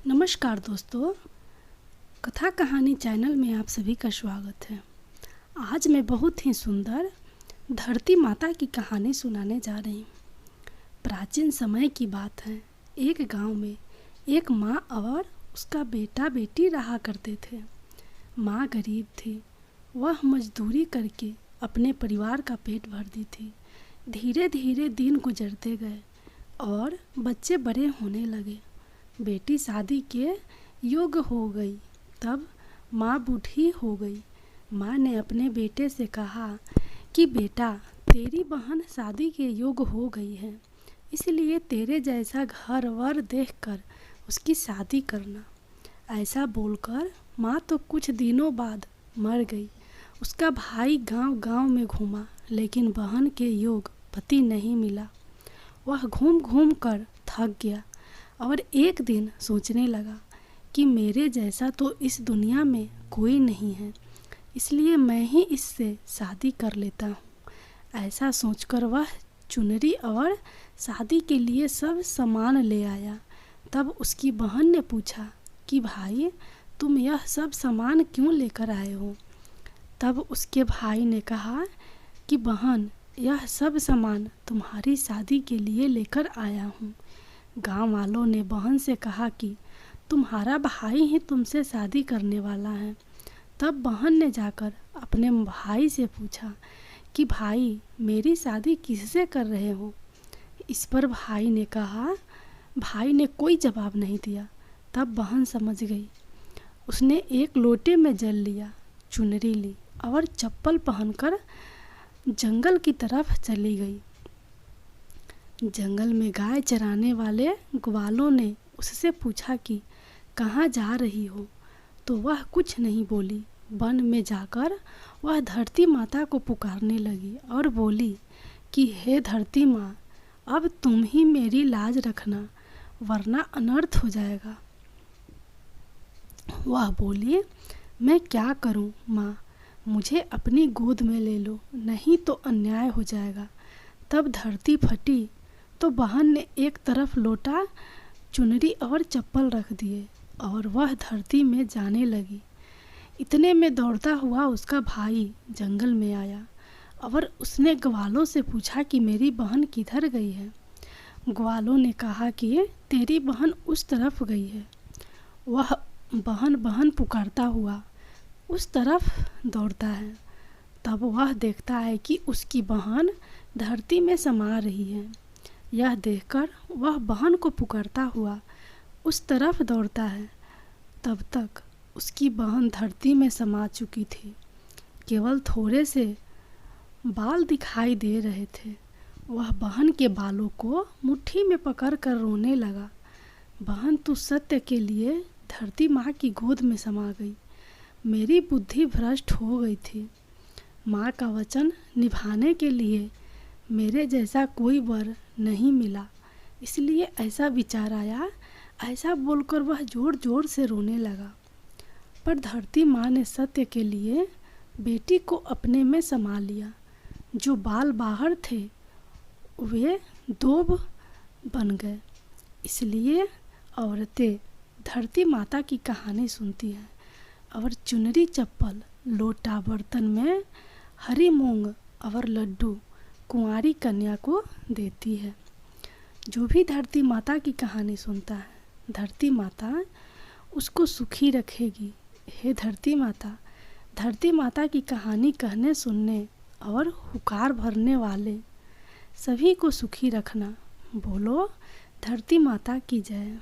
नमस्कार दोस्तों, कथा कहानी चैनल में आप सभी का स्वागत है। आज मैं बहुत ही सुंदर धरती माता की कहानी सुनाने जा रही हूँ। प्राचीन समय की बात है। एक गांव में एक माँ और उसका बेटा बेटी रहा करते थे। माँ गरीब थी, वह मजदूरी करके अपने परिवार का पेट भरती थी। धीरे धीरे दिन गुजरते गए और बच्चे बड़े होने लगे। बेटी शादी के योग्य हो गई, तब माँ बूढ़ी हो गई। माँ ने अपने बेटे से कहा कि बेटा, तेरी बहन शादी के योग्य हो गई है, इसलिए तेरे जैसा घर वर देखकर उसकी शादी करना। ऐसा बोलकर माँ तो कुछ दिनों बाद मर गई। उसका भाई गांव गांव में घूमा, लेकिन बहन के योग्य पति नहीं मिला। वह घूम घूम कर थक गया और एक दिन सोचने लगा कि मेरे जैसा तो इस दुनिया में कोई नहीं है, इसलिए मैं ही इससे शादी कर लेता हूँ। ऐसा सोचकर वह चुनरी और शादी के लिए सब सामान ले आया। तब उसकी बहन ने पूछा कि भाई, तुम यह सब सामान क्यों लेकर आए हो? तब उसके भाई ने कहा कि बहन, यह सब सामान तुम्हारी शादी के लिए लेकर आया हूँ। गांव वालों ने बहन से कहा कि तुम्हारा भाई ही तुमसे शादी करने वाला है। तब बहन ने जाकर अपने भाई से पूछा कि भाई, मेरी शादी किससे कर रहे हो? इस पर भाई ने कोई जवाब नहीं दिया। तब बहन समझ गई। उसने एक लोटे में जल लिया, चुनरी ली और चप्पल पहनकर जंगल की तरफ चली गई। जंगल में गाय चराने वाले ग्वालों ने उससे पूछा कि कहाँ जा रही हो? तो वह कुछ नहीं बोली। वन में जाकर वह धरती माता को पुकारने लगी और बोली कि हे धरती माँ, अब तुम ही मेरी लाज रखना, वरना अनर्थ हो जाएगा। वह बोली, मैं क्या करूँ माँ, मुझे अपनी गोद में ले लो, नहीं तो अन्याय हो जाएगा। तब धरती फटी तो बहन ने एक तरफ लोटा, चुनरी और चप्पल रख दिए और वह धरती में जाने लगी। इतने में दौड़ता हुआ उसका भाई जंगल में आया और उसने ग्वालों से पूछा कि मेरी बहन किधर गई है? ग्वालों ने कहा कि तेरी बहन उस तरफ गई है। वह बहन बहन पुकारता हुआ उस तरफ दौड़ता है। तब वह देखता है कि उसकी बहन धरती में समा रही है। यह देखकर वह बहन को पुकारता हुआ उस तरफ दौड़ता है। तब तक उसकी बहन धरती में समा चुकी थी। केवल थोड़े से बाल दिखाई दे रहे थे। वह बहन के बालों को मुट्ठी में पकड़कर रोने लगा। बहन, तू सत्य के लिए धरती माँ की गोद में समा गई। मेरी बुद्धि भ्रष्ट हो गई थी। माँ का वचन निभाने के लिए मेरे जैसा कोई वर नहीं मिला, इसलिए ऐसा विचार आया। ऐसा बोलकर वह जोर जोर से रोने लगा। पर धरती माँ ने सत्य के लिए बेटी को अपने में समा लिया। जो बाल बाहर थे वे दोब बन गए। इसलिए औरतें धरती माता की कहानी सुनती हैं और चुनरी, चप्पल, लोटा, बर्तन में हरी मूंग और लड्डू कुंवारी कन्या को देती है। जो भी धरती माता की कहानी सुनता है, धरती माता उसको सुखी रखेगी। हे धरती माता की कहानी कहने, सुनने और हुकार भरने वाले सभी को सुखी रखना। बोलो धरती माता की जय।